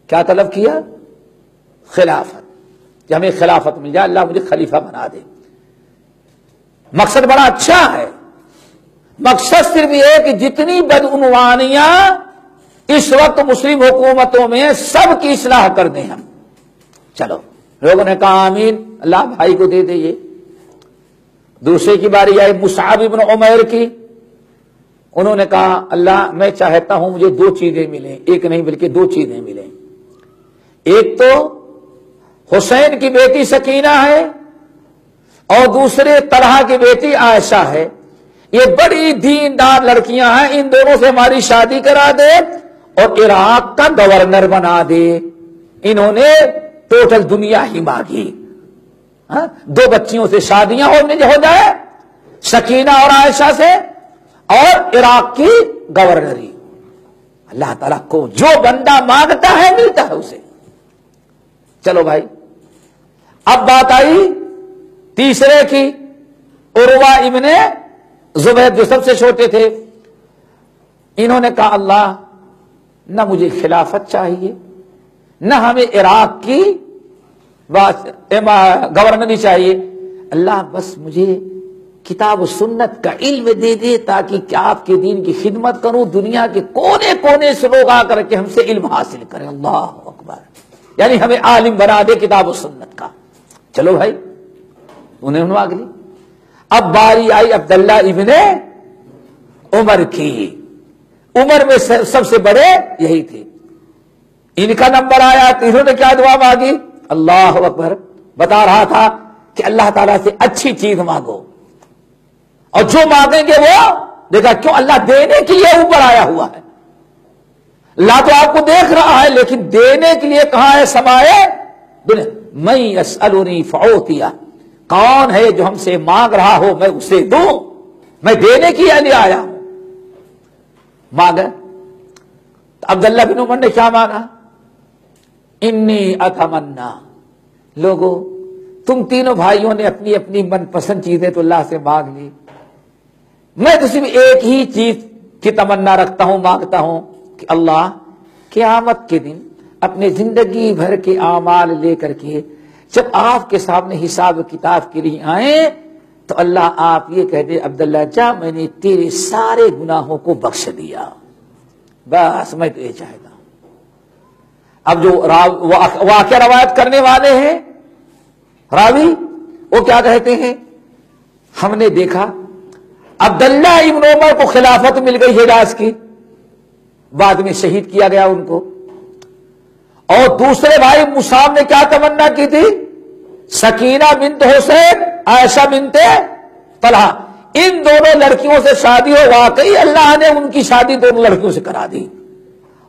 کیا طلب کیا؟ خلافت، کہ ہمیں خلافت مل جائے، اللہ مجھے خلیفہ بنا دے۔ مقصد بڑا اچھا ہے، مقصد صرف یہ کہ جتنی بدعنوانیاں اس وقت مسلم حکومتوں میں سب کی اصلاح کر دیں ہم۔ چلو لوگوں نے کہا آمین، اللہ بھائی کو دے دے۔ یہ دوسرے کی باری آئی مصعب بن عمیر کی، انہوں نے کہا اللہ میں چاہتا ہوں مجھے دو چیزیں ملیں، ایک نہیں بلکہ دو چیزیں ملیں۔ ایک تو حسین کی بیٹی سکینہ ہے اور دوسرے طلحہ کی بیٹی عائشہ ہے، یہ بڑی دیندار لڑکیاں ہیں، ان دونوں سے ہماری شادی کرا دے اور عراق کا گورنر بنا دے۔ انہوں نے ٹوٹل دنیا ہی مانگی، دو بچیوں سے شادیاں ہو جائے، سکینہ اور عائشہ سے، اور عراق کی گورنری۔ اللہ تعالیٰ کو جو بندہ مانگتا ہے ملتا ہے اسے۔ چلو بھائی، اب بات آئی تیسرے کی، عروہ ابن زبیر جو سب سے چھوٹے تھے، انہوں نے کہا اللہ نہ مجھے خلافت چاہیے، نہ ہمیں عراق کی گورنری چاہیے، اللہ بس مجھے کتاب و سنت کا علم دے دے تاکہ کیا آپ کے دین کی خدمت کروں، دنیا کے کونے کونے سے لوگ آ کر کے ہم سے علم حاصل کریں۔ اللہ اکبر، یعنی ہمیں عالم بنا دے کتاب و سنت کا۔ چلو بھائی، انہیں مانگ لی۔ اب باری آئی عبداللہ ابن عمر کی، عمر میں سب سے بڑے یہی تھے، ان کا نمبر آیا تو انہوں نے کیا دعا مانگی؟ اللہ اکبر، بتا رہا تھا کہ اللہ تعالیٰ سے اچھی چیز مانگو، اور جو مانگیں گے وہ دیکھا کیوں اللہ دینے کے لیے اوپر آیا ہوا ہے۔ اللہ تو آپ کو دیکھ رہا ہے لیکن دینے کے لیے کہاں ہے سمائے دنیا۔ میں یسألنی فأعطیہ، کون ہے جو ہم سے مانگ رہا ہو میں اسے دوں، میں دینے کے لیے آیا ہوں۔ مانگا عبداللہ بن عمر نے کیا مانگا؟ انی اتمنا، لوگوں تم تینوں بھائیوں نے اپنی اپنی من پسند چیزیں تو اللہ سے مانگ لی، میں تو صرف ایک ہی چیز کی تمنا رکھتا ہوں، مانگتا ہوں کہ اللہ قیامت کے دن اپنے زندگی بھر کے اعمال لے کر کے جب آپ کے سامنے حساب کتاب کے لیے آئیں تو اللہ آپ یہ کہہ دے عبداللہ جا میں نے تیرے سارے گناہوں کو بخش دیا، بس میں تو یہ چاہتا ہوں۔ اب جو واقعہ روایت کرنے والے ہیں راوی، وہ کیا کہتے ہیں؟ ہم نے دیکھا عبداللہ ابن عمر کو خلافت مل گئی حجاز کی، بعد میں شہید کیا گیا ان کو، اور دوسرے بھائی مصعب نے کیا تمنا کی تھی؟ سکینہ بنت حسین، عائشہ بنت طلحہ، ان دونوں لڑکیوں سے شادی ہو، واقعی اللہ نے ان کی شادی دونوں لڑکیوں سے کرا دی۔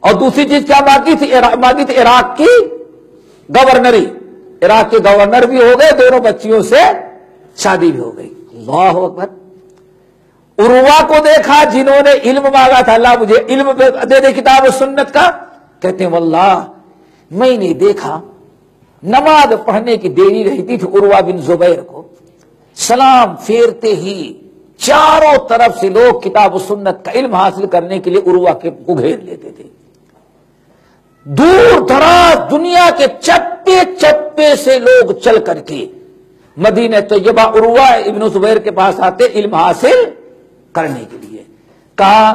اور دوسری چیز کیا مانگی تھی؟ عراق کی گورنری، عراق کے گورنر بھی ہو گئے، دونوں بچیوں سے شادی بھی ہو گئی۔ اللہ اکبر۔ عروہ کو دیکھا جنہوں نے علم مانگا تھا، اللہ مجھے علم دے دے کتاب و سنت کا، کہتے ہیں واللہ میں نے دیکھا نماز پڑھنے کی دیری رہتی تھی عروہ بن زبیر کو، سلام پھیرتے ہی چاروں طرف سے لوگ کتاب و سنت کا علم حاصل کرنے کے لیے عروہ کو گھیر لیتے تھے، دور دراز دنیا کے چپے چپے سے لوگ چل کر کے مدینہ طیبہ عروہ ابن زبیر کے پاس آتے علم حاصل کرنے کے لیے۔ کہا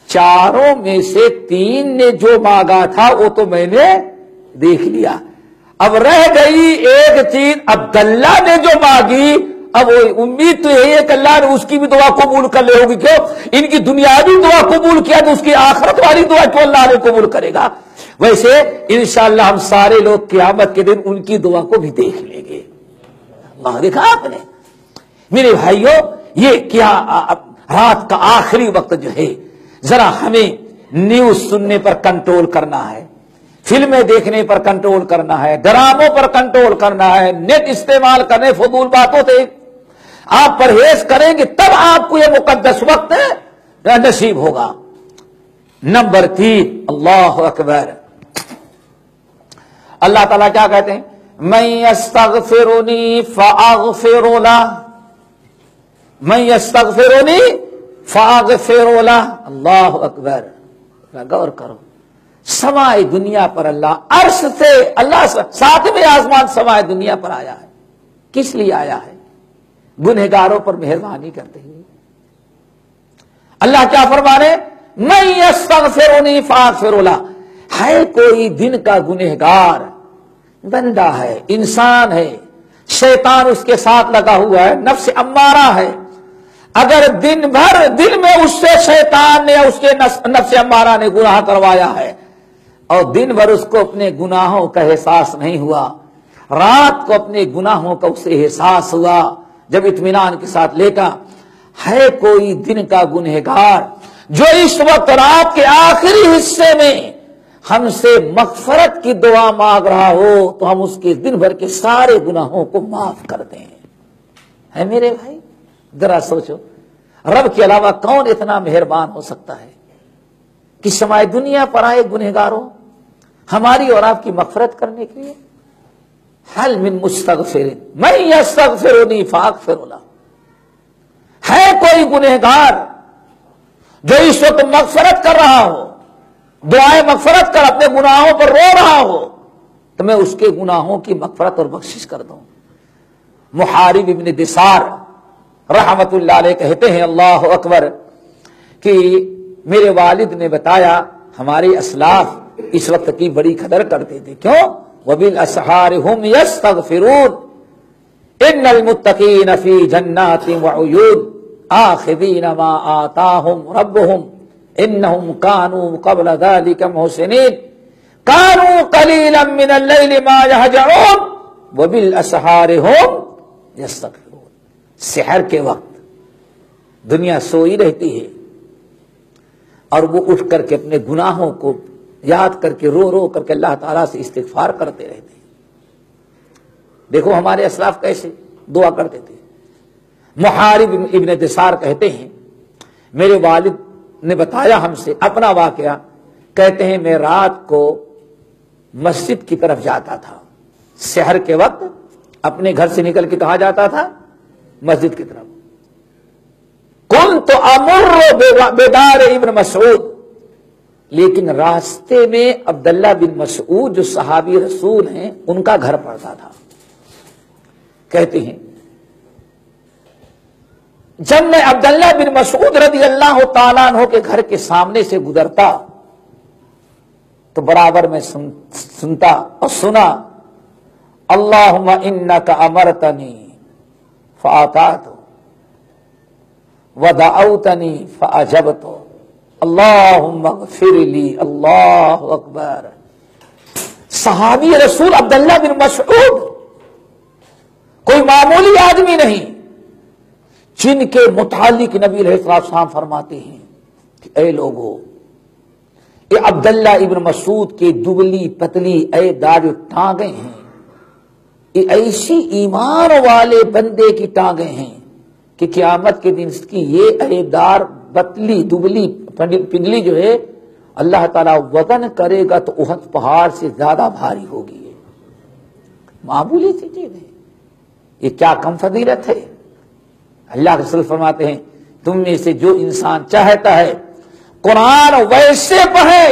چاروں میں سے تین نے جو مانگا تھا وہ تو میں نے دیکھ لیا، اب رہ گئی ایک چیز عبداللہ نے جو مانگی، اب وہ امید تو یہی ہے کہ اللہ نے اس کی بھی دعا قبول کر لے ہوگی، کیوں ان کی دنیاوی دعا قبول کیا تو اس کی آخرت والی دعا کیوں اللہ نے قبول کرے گا۔ ویسے انشاءاللہ ہم سارے لوگ قیامت کے دن ان کی دعا کو بھی دیکھ لیں گے۔ اللہ دیکھا آپ نے میرے بھائیوں، یہ کیا رات کا آخری وقت جو ہے، ذرا ہمیں نیوز سننے پر کنٹرول کرنا ہے، فلمیں دیکھنے پر کنٹرول کرنا ہے، ڈراموں پر کنٹرول کرنا ہے، نیٹ استعمال کرنے فضول باتوں سے آپ پرہیز کریں گے تب آپ کو یہ مقدس وقت نصیب ہوگا۔ نمبر 3، اللہ اکبر، اللہ تعالیٰ کیا کہتے ہیں؟ من یستغفرنی فاغفر لہ، من یستغفرنی فاغفر لہ۔ اللہ اکبر، غور کرو، سمائے دنیا پر اللہ عرش سے، اللہ ساتویں آسمان سمائے دنیا پر آیا ہے. کس لیے آیا ہے؟ گنہگاروں پر مہربانی کرتے ہوئے. اللہ کیا فرمانے؟ من یستغفرنی فاغفر لہ. ہے کوئی دن کا گنہگار، بندہ ہے، انسان ہے، شیطان اس کے ساتھ لگا ہوا ہے، نفس امارہ ہے. اگر دن بھر دل میں اس سے شیطان نے، اس کے نفس امارہ نے گناہ کروایا ہے اور دن بھر اس کو اپنے گناہوں کا احساس نہیں ہوا، رات کو اپنے گناہوں کا اسے احساس ہوا، جب اطمینان کے ساتھ لیٹا، ہے کوئی دن کا گنہگار جو اس وقت رات کے آخری حصے میں ہم سے مغفرت کی دعا مانگ رہا ہو تو ہم اس کے دن بھر کے سارے گناہوں کو معاف کر دیں. ہے میرے بھائی، ذرا سوچو، رب کے علاوہ کون اتنا مہربان ہو سکتا ہے کہ سمائے دنیا پر آئے گنہگاروں ہماری اور آپ کی مغفرت کرنے کے لیے. حل من مستغفر من یستغفرنی فاغفر لہ. ہے کوئی گنہگار جو اس وقت مغفرت کر رہا ہو، دعائے مغفرت کر اپنے گناہوں پر رو رہا ہو تو میں اس کے گناہوں کی مغفرت اور بخشش کر دوں. محارب ابن دثار رحمت اللہ علیہ کہتے ہیں، اللہ اکبر، کہ میرے والد نے بتایا ہمارے اسلاف اس وقت کی بڑی قدر کرتے تھے. کیوں؟ وبالاسحار هم يستغفرون ان المتقین فی جنات وعیون آخذین ما آتاهم ربهم انهم كانوا قبل ذلك محسنین كانوا قلیلا من اللیل ما یہجعون وبالاسحار هم يستغفرون. سحر کے وقت دنیا سوئی رہتی ہے اور وہ اٹھ کر کے اپنے گناہوں کو یاد کر کے رو رو کر کے اللہ تعالیٰ سے استغفار کرتے رہتے ہیں. دیکھو ہمارے اسلاف کیسے دعا کرتے تھے. محارب ابن دثار کہتے ہیں میرے والد نے بتایا ہم سے اپنا واقعہ. کہتے ہیں میں رات کو مسجد کی طرف جاتا تھا، سحر کے وقت اپنے گھر سے نکل کے کہاں جاتا تھا؟ مسجد کی طرف. کنت امر بدار ابن مسعود، لیکن راستے میں عبداللہ بن مسعود جو صحابی رسول ہیں ان کا گھر پڑتا تھا. کہتے ہیں جب میں عبداللہ بن مسعود رضی اللہ تعالیٰ عنہ کے گھر کے سامنے سے گزرتا تو برابر میں سنتا اور سنا اللہم انک امرتنی فاطعت ودعوتنی فاجبت اللہم اغفر لی. اللہ اکبر. صحابی رسول عبداللہ بن مسعود کوئی معمولی آدمی نہیں، جن کے متعلق نبی علیہ السلام فرماتے ہیں کہ اے لوگو، یہ عبداللہ ابن مسعود کے دبلی پتلی اے داڑھی ٹانگیں ہیں، یہ ایسی ایمان والے بندے کی ٹانگیں ہیں کہ قیامت کے دن اس کی یہ اے دار پتلی دبلی پنگلی جو ہے اللہ تعالیٰ وزن کرے گا تو احد پہاڑ سے زیادہ بھاری ہوگی. معمولی سی چیز ہے، یہ کیا کم فضیلت ہے. اللہ کے رسول فرماتے ہیں تم میں سے جو انسان چاہتا ہے قرآن ویسے پڑھے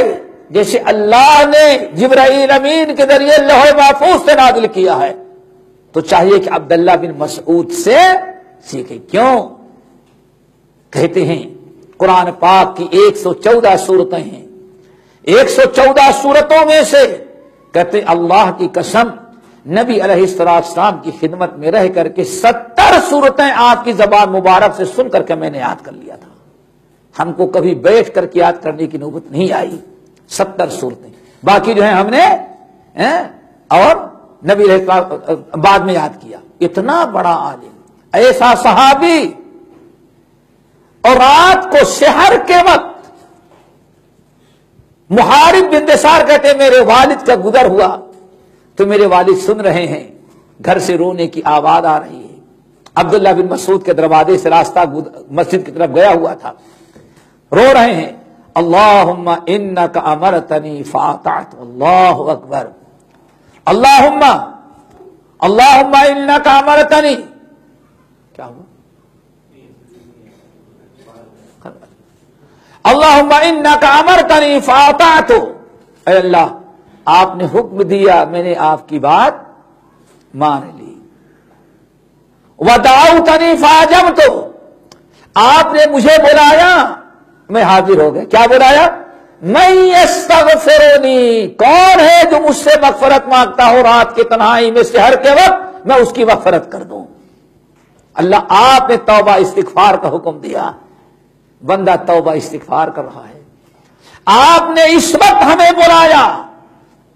جیسے اللہ نے جبرائیل امین کے ذریعے لوح محفوظ سے نازل کیا ہے، تو چاہیے کہ عبداللہ بن مسعود سے سیکھے. کیوں؟ کہتے ہیں قرآن پاک کی 114 سورتیں ہیں، 114 سورتوں میں سے کہتے ہیں اللہ کی قسم نبی علیہ السلام کی خدمت میں رہ کر کے 70 سورتیں آپ کی زبان مبارک سے سن کر کے میں نے یاد کر لیا تھا. ہم کو کبھی بیٹھ کر کے یاد کرنے کی نوبت نہیں آئی. 70 صورتیں باقی جو ہیں ہم نے اور نبی علیہ السلام بعد میں یاد کیا. اتنا بڑا عالم، ایسا صحابی، اور رات کو سحر کے وقت محارب بن دثار کہتے ہیں میرے والد کا گزر ہوا تو میرے والد سن رہے ہیں، گھر سے رونے کی آواز آ رہی ہے. عبداللہ بن مسعود کے دروازے سے راستہ مسجد کی طرف گیا ہوا تھا، رو رہے ہیں اللہم انک امرتنی فاطعت. اللہ اکبر. اللہم انک امرتنی، کیا ہوا؟ اللہم انک امرتنی فاطعت اے اللہ آپ نے حکم دیا، میں نے آپ کی بات مان لی۔ ودعوتنی فاجبت، آپ نے مجھے بلایا میں حاضر ہو گیا۔ کیا بلایا؟ من یستغفرنی، کون ہے جو مجھ سے مغفرت مانگتا ہو رات کی تنہائی میں سحر کے وقت، میں اس کی مغفرت کر دوں۔ اللہ آپ نے توبہ استغفار کا حکم دیا، بندہ توبہ استغفار کر رہا ہے۔ آپ نے اس وقت ہمیں بلایا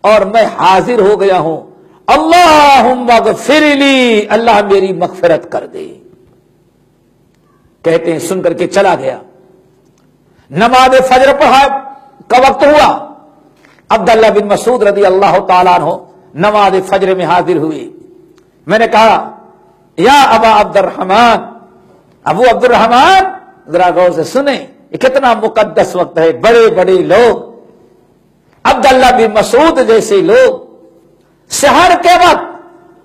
اور میں حاضر ہو گیا ہوں۔ اللہم اغفر لی، اللہ میری مغفرت کر دے۔ کہتے ہیں سن کر کے چلا گیا۔ نماز فجر پڑھا کا وقت ہوا، عبداللہ بن مسعود رضی اللہ تعالیٰ عنہ نماز فجر میں حاضر ہوئے۔ میں نے کہا یا ابا عبد الرحمن، ابو عبد الرحمن ذرا غور سے سنیں، یہ کتنا مقدس وقت ہے۔ بڑے بڑے لوگ، عبداللہ بن مسعود جیسے لوگ سحر کے وقت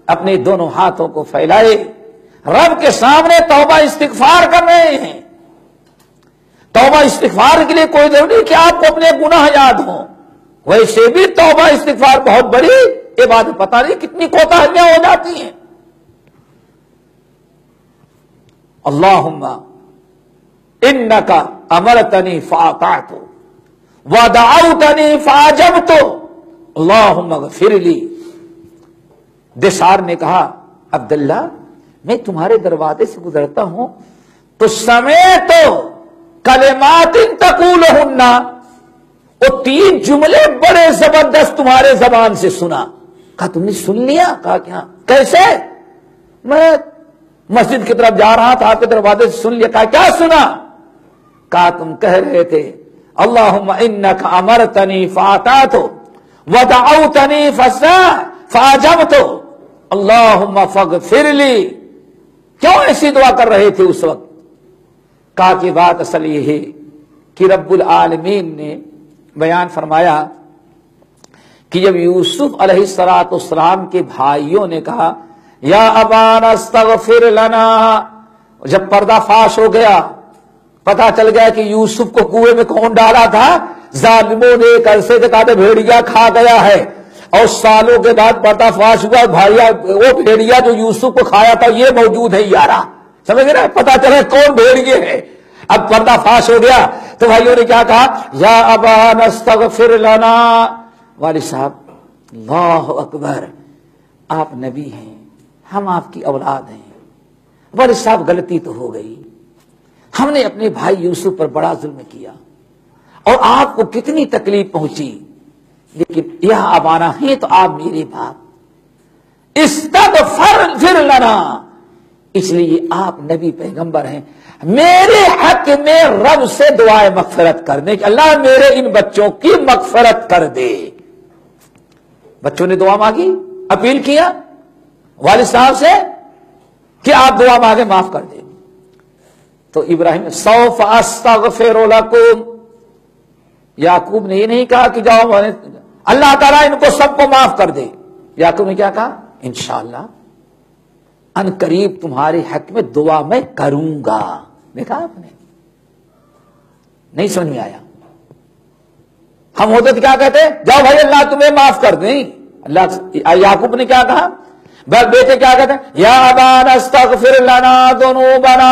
اپنے دونوں ہاتھوں کو پھیلائے رب کے سامنے توبہ استغفار کر رہے ہیں۔ توبہ استغفار کے لیے کوئی ضروری نہیں کہ آپ کو اپنے گناہ یاد ہوں، ویسے بھی توبہ استغفار بہت بڑی عبادت، پتہ نہیں کتنی کوتاہیاں ہو جاتی ہیں۔ اللہم انک امرتنی فاطعت ودعوتنی فاجبت اللہم اغفر لی۔ دسار نے کہا عبداللہ میں تمہارے دروازے سے گزرتا ہوں تو سمیت کلمات تقولہن، وہ 3 جملے بڑے زبردست تمہارے زبان سے سنا۔ کہا تم نے سن لیا؟ کہا کیا؟ کیسے؟ میں مسجد کی طرف جا رہا تھا، آپ کے دروازے سے سن لیا۔ کہا کیا سنا؟ کہا تم کہہ رہے تھے اللہم انک امرتنی فاطعت ودعوتنی فاجبت اللہم فاغفر لی۔ کیوں ایسی دعا کر رہے تھے اس وقت؟ کہا کہ بات اصل یہ ہے کہ رب العالمین نے بیان فرمایا کہ جب یوسف علیہ السلام کے بھائیوں نے کہا یا ابانا استغفر لنا، جب پردہ فاش ہو گیا، پتا چل گیا کہ یوسف کو کنویں میں کون ڈالا تھا، ظالموں نے ایک عرصے کے بعد بھیڑیا کھا گیا ہے، اور سالوں کے بعد پردہ فاش ہوا، بھائیا وہ بھیڑیا جو یوسف کو کھایا تھا یہ موجود ہے یارا، سمجھ گئے نا؟ پتا چلا کون بھیڑیے ہے۔ اب پردہ فاش ہو گیا تو بھائیوں نے کیا کہا یا ابانا استغفر لنا۔ والد صاحب اللہ اکبر، آپ نبی ہیں، ہم آپ کی اولاد ہیں، والد صاحب غلطی تو ہو گئی، ہم نے اپنے بھائی یوسف پر بڑا ظلم کیا اور آپ کو کتنی تکلیف پہنچی، لیکن یہاں اب آنا ہے تو آپ میرے باپ، استغفر لنا، اس لیے آپ نبی پیغمبر ہیں، میرے حق میں رب سے دعائے مغفرت کرنے کہ اللہ میرے ان بچوں کی مغفرت کر دے۔ بچوں نے دعا مانگی، اپیل کیا والد صاحب سے کہ آپ دعا مانگے معاف کر دیں، تو ابراہیم سوف استغفر لکم، یعقوب نے یہ نہیں کہا کہ جاؤ اللہ تعالیٰ ان کو سب کو معاف کر دے، یعقوب نے کیا کہا انشاءاللہ ان قریب تمہارے حق میں دعا میں کروں گا۔ دیکھا آپ نے؟ نہیں سمجھ میں آیا؟ ہم ہوتے تو کیا کہتے جاؤ بھائی اللہ تمہیں معاف کر دیں، اللہ یعقوب نے کیا کہا؟ بس بیٹے کیا کہتے ہیں یا ابانا استغفر لنا ذنوبنا،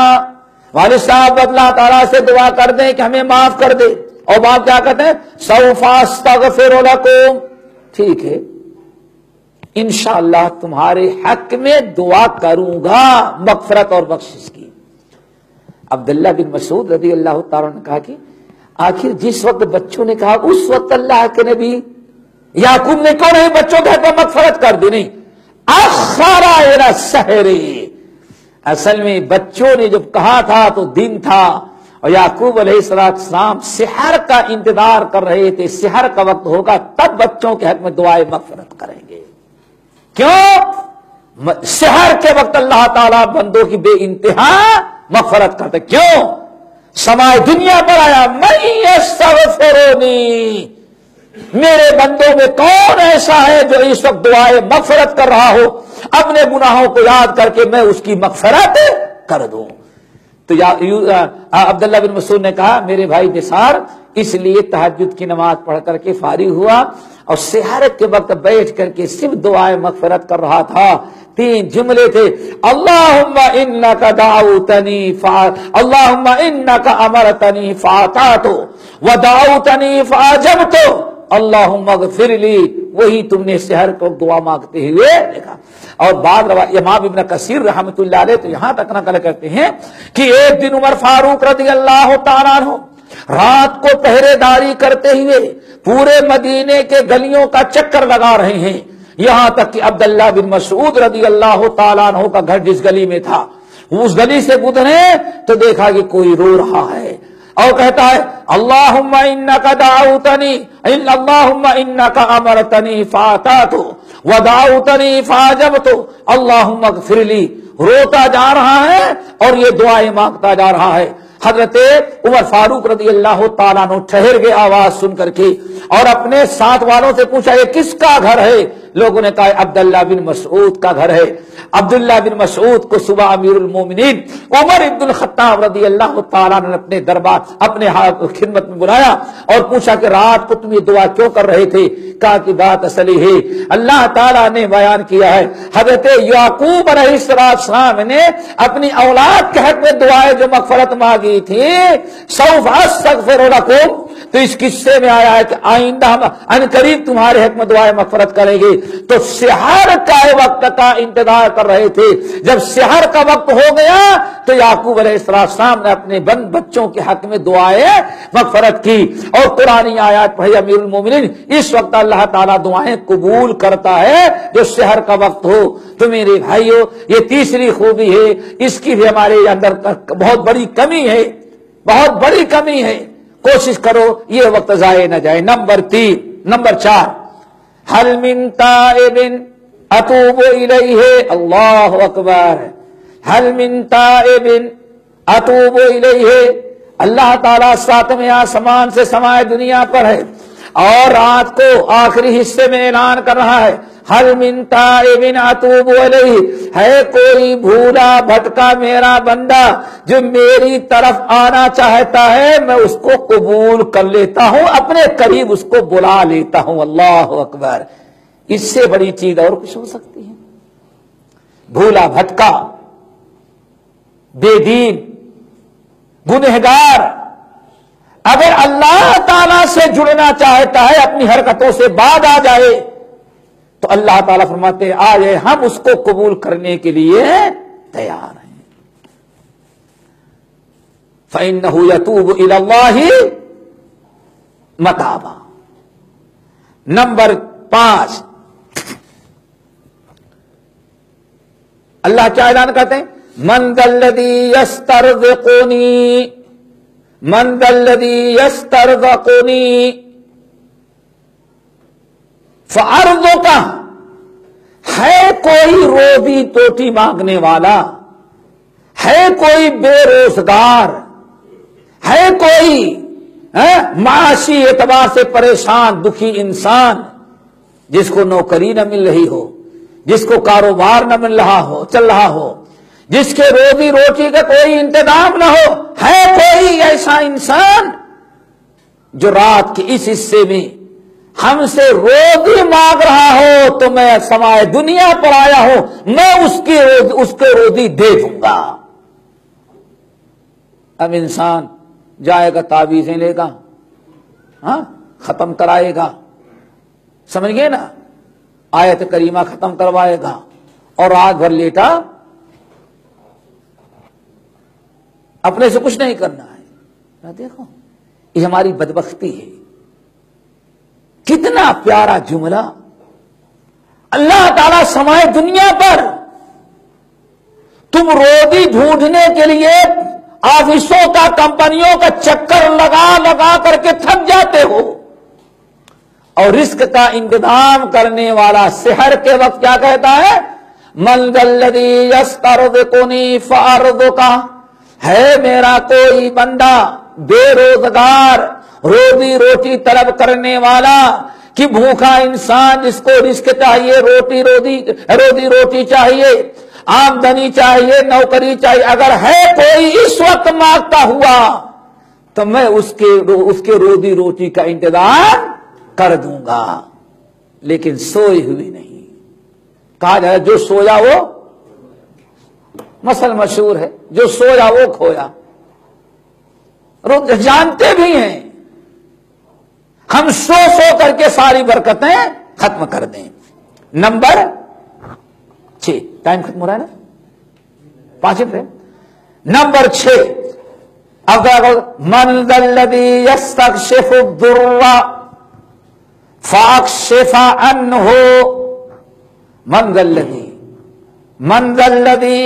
والد صاحب اللہ تعالیٰ سے دعا کر دیں کہ ہمیں معاف کر دے، اور باپ کیا کہتے ہیں سوف استغفر لکم، ٹھیک ہے انشاءاللہ تمہارے حق میں دعا کروں گا مغفرت اور بخشش کی۔ عبداللہ بن مسعود رضی اللہ تعالیٰ نے کہا کہ آخر جس وقت بچوں نے کہا اس وقت اللہ کے نبی یعقوب نے کیوں نہیں بچوں کے حق میں مغفرت کر دی؟ نہیں، اخر الى السحر، اصل میں بچوں نے جب کہا تھا تو دن تھا اور یعقوب علیہ السلام سحر کا انتظار کر رہے تھے، سحر کا وقت ہوگا تب بچوں کے حق میں دعائے مغفرت کریں گے۔ کیوں؟ سحر کے وقت اللہ تعالیٰ بندوں کی بے انتہا مغفرت کرتے، کیوں؟ سمائے دنیا پر آیا من یستغفرنی، میرے بندوں میں کون ایسا ہے جو اس وقت دعائے مغفرت کر رہا ہو، اپنے گناہوں کو یاد کر کے میں اس کی مغفرت کر دوں۔ تو عبداللہ بن مسعود نے کہا میرے بھائی دسار اس لیے تہجد کی نماز پڑھ کر کے فارغ ہوا اور سحر کے وقت بیٹھ کر کے صرف دعائے مغفرت کر رہا تھا. 3 جملے تھے. اللہم انک دعوتنی اللہم انک امرتنی فاطعت ودعوتنی فاجبت اللہم اغفر لی. وہی تم نے سحر کو دعا مانگتے ہوئے دیکھا. اور بعد امام ابن کثیر رحمۃ اللہ علیہ تو یہاں تک نقل کرتے ہیں کہ ایک دن عمر فاروق رضی اللہ تعالیٰ عنہ رات کو پہرے داری کرتے ہوئے پورے مدینے کے گلیوں کا چکر لگا رہے ہیں. یہاں تک کہ عبداللہ بن مسعود رضی اللہ تعالیٰ عنہ کا گھر جس گلی میں تھا اس گلی سے گزرے تو دیکھا کہ کوئی رو رہا ہے اور کہتا ہے اللہم انک دعوتنی اللہم انک امرتنی فاطعت ودعوتنی فاجبت اللہم اغفر لی. روتا جا رہا ہے اور یہ دعائیں مانگتا جا رہا ہے. حضرت عمر فاروق رضی اللہ تعالیٰ عنہ ٹھہر گئے آواز سن کر کے اور اپنے ساتھ والوں سے پوچھا یہ کس کا گھر ہے؟ لوگوں نے کہا عبداللہ بن مسعود کا گھر ہے. عبداللہ بن مسعود کو صبح امیر المومنین عمر ابن الخطاب رضی اللہ تعالیٰ نے اپنے دربار اپنے خدمت میں بلایا اور پوچھا کہ رات کو تم یہ دعا کیوں کر رہے تھے؟ کہا کہ بات اصلی ہے اللہ تعالیٰ نے بیان کیا ہے حضرت یعقوب علیہ السلام نے اپنی اولاد کے حق میں دعائیں جو مغفرت مانگی تھی سوف استغفر لکم. تو اس قصے میں آیا ہے کہ آئندہ ہم ان قریب تمہارے حق میں دعائیں مغفرت کریں گے. تو سحر کا وقت کا انتظار کر رہے تھے. جب سحر کا وقت ہو گیا تو یعقوب علیہ السلام نے اپنے بچوں کے حق میں دعائیں مغفرت کی اور قرآنی آیات پڑھی امیر المومنین اس وقت اللہ تعالیٰ دعائیں قبول کرتا ہے جو سحر کا وقت ہو. تو میرے بھائیو یہ تیسری خوبی ہے. اس کی بھی ہمارے اندر بہت بڑی کمی ہے بہت بڑی کمی ہے. کوشش کرو یہ وقت ضائع نہ جائے. نمبر 4 حل من تائب اتوب الیہ. اللہ اکبر. حل من تائب اتوب الیہ. اللہ تعالیٰ 7ویں آسمان سے سمائے دنیا پر ہے اور رات کو آخری حصے میں اعلان کر رہا ہے حل من تائب اتوب الیہ. ہے کوئی بھولا بھٹکا میرا بندہ جو میری طرف آنا چاہتا ہے میں اس کو قبول کر لیتا ہوں اپنے قریب اس کو بلا لیتا ہوں. اللہ اکبر. اس سے بڑی چیز اور کچھ ہو سکتی ہے؟ بھولا بھٹکا بے دین گنہگار اگر اللہ تعالی سے جڑنا چاہتا ہے اپنی حرکتوں سے بعد آ جائے تو اللہ تعالیٰ فرماتے ہیں آ جائے ہم اس کو قبول کرنے کے لیے تیار ہیں. فَإِنَّهُ يَتُوبُ إِلَى اللَّهِ مَتَابًا. نمبر 5 اللہ کیا اعلان کرتے ہیں من ذا الذی یسترزقنی من ذا الذی یسترزقنی فَأَرْضُكَ. ہے کوئی روزی توٹی مانگنے والا ہے کوئی بے روزگار ہے کوئی معاشی اعتبار سے پریشان دکھی انسان جس کو نوکری نہ مل رہی ہو جس کو کاروبار نہ مل رہا ہو چل رہا ہو جس کے روزی روٹی کا کوئی انتظام نہ ہو. ہے کوئی ایسا انسان جو رات کے اس حصے میں ہم سے روزی مانگ رہا ہو تو میں سمائے دنیا پر آیا ہوں میں اس کے روزی دے دوں گا. اب انسان جائے گا تعویذیں لے گا ختم کرائے گا سمجھ گئے نا آیت کریمہ ختم کروائے گا اور رات بھر لیٹا اپنے سے کچھ نہیں کرنا ہے. دیکھو یہ ہماری بدبختی ہے. کتنا پیارا جملہ. اللہ تعالیٰ سمائے دنیا پر تم روزی ڈھونڈنے کے لیے آفسوں کا کمپنیوں کا چکر لگا لگا کر کے تھک جاتے ہو اور رزق کا انتظام کرنے والا سحر کے وقت کیا کہتا ہے من ذا الذی یسترزقنی فأرزقہ. ہے میرا کوئی بندہ بے روزگار روزی روٹی طلب کرنے والا کہ بھوکا انسان جس کو رزق چاہیے روزی روٹی چاہیے آمدنی چاہیے نوکری چاہیے اگر ہے کوئی اس وقت مانگتا ہوا تو میں اس کے روزی روٹی کا انتظام کر دوں گا، لیکن سوئی ہوئی نہیں۔ کہا جائے جو سویا وہ، مثل مشہور ہے، جو سویا وہ کھویا۔ جانتے بھی ہیں ہم سو کر کے ساری برکتیں ختم کر دیں۔ نمبر 6، ٹائم ختم ہو رہا ہے نا، 5 منٹ۔ نمبر 6، من ذا الذی یستکشف الضر فاکشف عنہ، من ذا الذی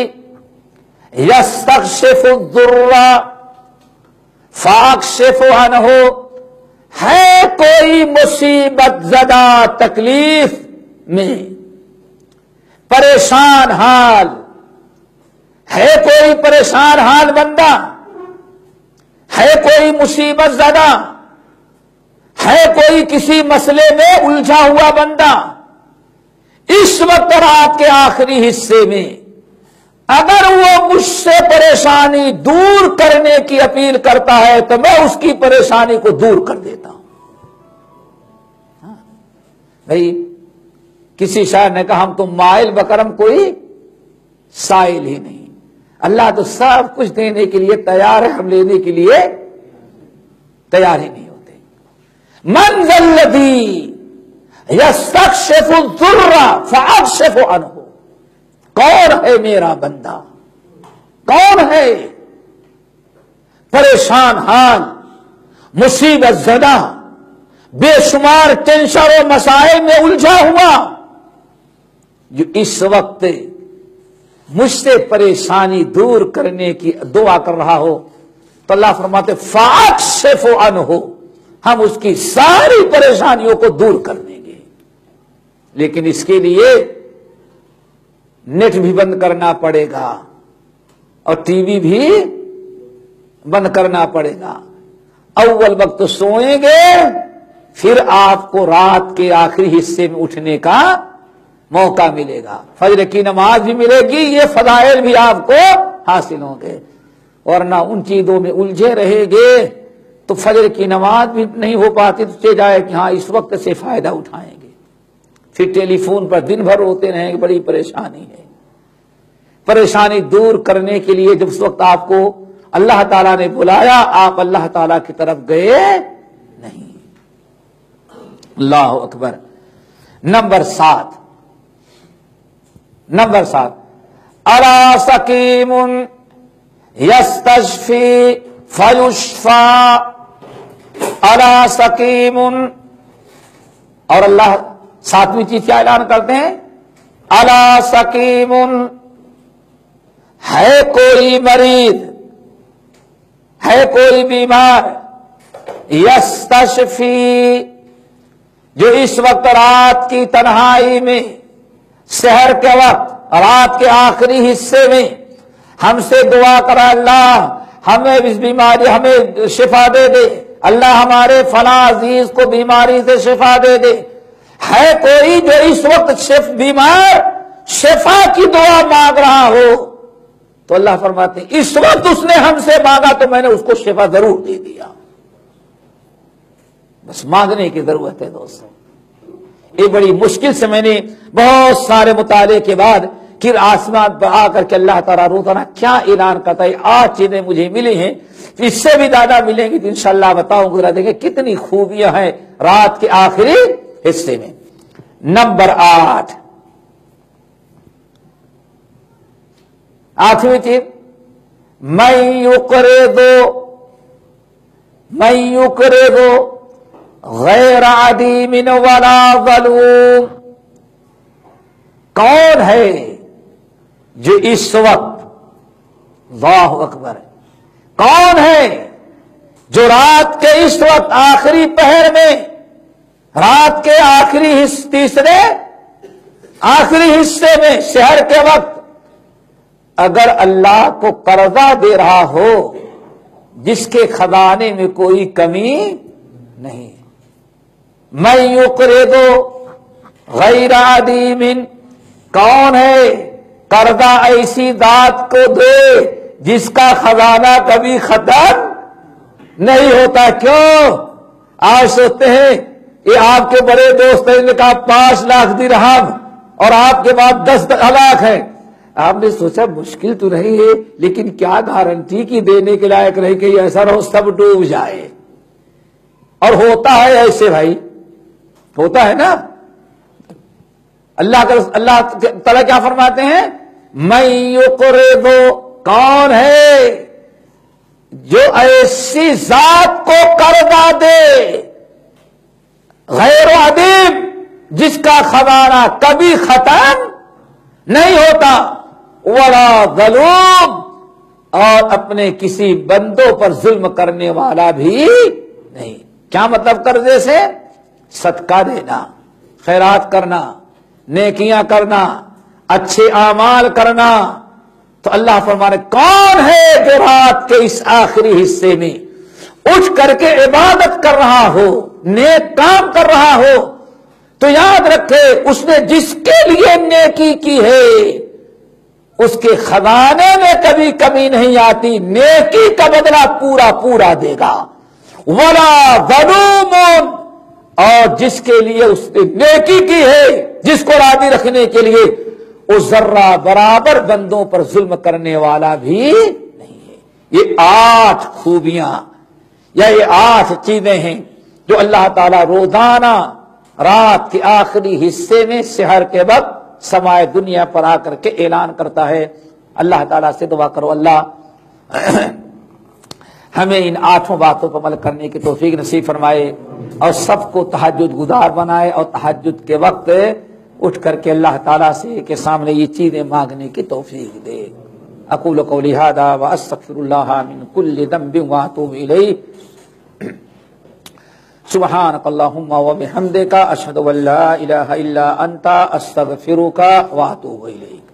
یستکشف الضر فاکشف عنہ، ہے کوئی مصیبت زدہ تکلیف میں، پریشان حال ہے، کوئی پریشان حال بندہ ہے، کوئی مصیبت زدہ ہے، کوئی کسی مسئلے میں الجھا ہوا بندہ، اس وقت رات کے آخری حصے میں اگر وہ مجھ سے پریشانی دور کرنے کی اپیل کرتا ہے تو میں اس کی پریشانی کو دور کر دیتا ہوں۔ بھائی کسی شاعر نے کہا ہم تو مائل بکرم کوئی سائل ہی نہیں، اللہ تو سب کچھ دینے کے لیے تیار ہے، ہم لینے کے لیے تیار ہی نہیں ہوتے۔ من ذا الذی یستکشف الضر فاکشف عنہ، کون ہے میرا بندہ، کون ہے پریشان حال، مصیبت زدہ، بے شمار ٹینشن و مسائل میں الجھا ہوا، جو اس وقت مجھ سے پریشانی دور کرنے کی دعا کر رہا ہو، تو اللہ فرماتے فاکشف عنہ، ہم اس کی ساری پریشانیوں کو دور کر دیں گے۔ لیکن اس کے لیے نیٹ بھی بند کرنا پڑے گا اور ٹی وی بھی بند کرنا پڑے گا۔ اول وقت سوئیں گے، پھر آپ کو رات کے آخری حصے میں اٹھنے کا موقع ملے گا، فجر کی نماز بھی ملے گی، یہ فضائل بھی آپ کو حاصل ہوں گے۔ ورنہ ان چیزوں میں الجھے رہیں گے تو فجر کی نماز بھی نہیں ہو پاتی، تو چلے جائے کہ ہاں اس وقت سے فائدہ اٹھائیں گے، پھر ٹیلی فون پر دن بھر ہوتے رہیں گے، بڑی پریشانی ہے۔ پریشانی دور کرنے کے لیے جب اس وقت آپ کو اللہ تعالیٰ نے بلایا، آپ اللہ تعالیٰ کی طرف گئے نہیں۔ اللہ اکبر۔ نمبر 7، الا سقیم یستشفی فیشفی، الا سقیم، اور اللہ 7ویں چیز کیا اعلان کرتے ہیں؟ الا سقیم، ہے کوئی مریض، ہے کوئی بیمار، یستشفی، جو اس وقت رات کی تنہائی میں، سحر کے وقت، رات کے آخری حصے میں ہم سے دعا کرا اللہ ہمیں اس بیماری، ہمیں شفا دے دے، اللہ ہمارے فلاں عزیز کو بیماری سے شفا دے دے۔ ہے کوئی جو اس وقت بیمار شفا کی دعا مانگ رہا ہو، تو اللہ فرماتے ہیں اس وقت اس نے ہم سے مانگا تو میں نے اس کو شفا ضرور دے دیا۔ بس مانگنے کی ضرورت ہے دوستوں۔ یہ بڑی مشکل سے میں نے بہت سارے مطالعے کے بعد پھر آسمان پر آ کر کے اللہ تعالیٰ روزانہ کیا اعلان کرتا ہے، 8 چیزیں مجھے ملی ہیں، اس سے بھی زیادہ ملیں گی تو انشاءاللہ بتاؤں گا، دیکھیں کتنی خوبیاں ہیں رات کے آخری حصے میں۔ نمبر 8، 8ویں چیز، من یقرض غیر عدیم ولا ظلوم، کون ہے جو اس وقت، اللہ اکبر، کون ہے جو رات کے اس وقت آخری پہر میں، رات کے آخری تیسرے آخری حصے میں، سحر کے وقت اگر اللہ کو قرضہ دے رہا ہو جس کے خزانے میں کوئی کمی نہیں، من یقرض غیر عدیم، کون ہے قرضہ ایسی ذات کو دے جس کا خزانہ کبھی ختم نہیں ہوتا. کیوں؟ آپ سوچتے ہیں یہ آپ کے بڑے دوست ہیں، نے کہا 5 لاکھ درہم اور آپ کے بعد 10 لاکھ ہے. آپ نے سوچا مشکل تو نہیں ہے، لیکن کیا گارنٹی کی دینے کے لائق نہیں کہ ایسا رہو سب ڈوب جائے. اور ہوتا ہے ایسے بھائی، ہوتا ہے نا. اللہ تعالیٰ کیا فرماتے ہیں؟ میں یقرض، کون ہے جو ایسی ذات کو قرضہ دے غیر عدیم، جس کا خزانہ کبھی ختم نہیں ہوتا، ولا ظلوم، اور اپنے کسی بندوں پر ظلم کرنے والا بھی نہیں. کیا مطلب قرضے سے؟ صدقہ دینا، خیرات کرنا، نیکیاں کرنا، اچھے اعمال کرنا. تو اللہ فرمانے کون ہے جو رات کے اس آخری حصے میں اٹھ کر کے عبادت کر رہا ہو، نیک کام کر رہا ہو، تو یاد رکھے اس نے جس کے لیے نیکی کی ہے اس کے خزانے میں کبھی کمی نہیں آتی، نیکی کا بدلہ پورا پورا دے گا. ولا ظلوم، اور جس کے لیے اس نے نیکی کی ہے، جس کو راضی رکھنے کے لیے، اس ذرہ برابر بندوں پر ظلم کرنے والا بھی نہیں ہے. یہ 8 خوبیاں یا یہ 8 چیزیں ہیں جو اللہ تعالیٰ روزانہ رات کے آخری حصے میں سحر کے وقت سمائے دنیا پر آ کر کے اعلان کرتا ہے. اللہ تعالیٰ سے دعا کرو اللہ ہمیں ان 8 باتوں پر عمل کرنے کی توفیق نصیب فرمائے، اور سب کو تہجد گزار بنائے، اور تہجد کے وقت اٹھ کر کے اللہ تعالیٰ سے کے سامنے یہ چیزیں مانگنے کی توفیق دے. اقول قولی ھذا واستغفر اللہ من کل ذنب واتوب الیہ. سبحانک اللہم وبحمدک اشہد ان لا الہ الا انت استغفرک واتوب الیک.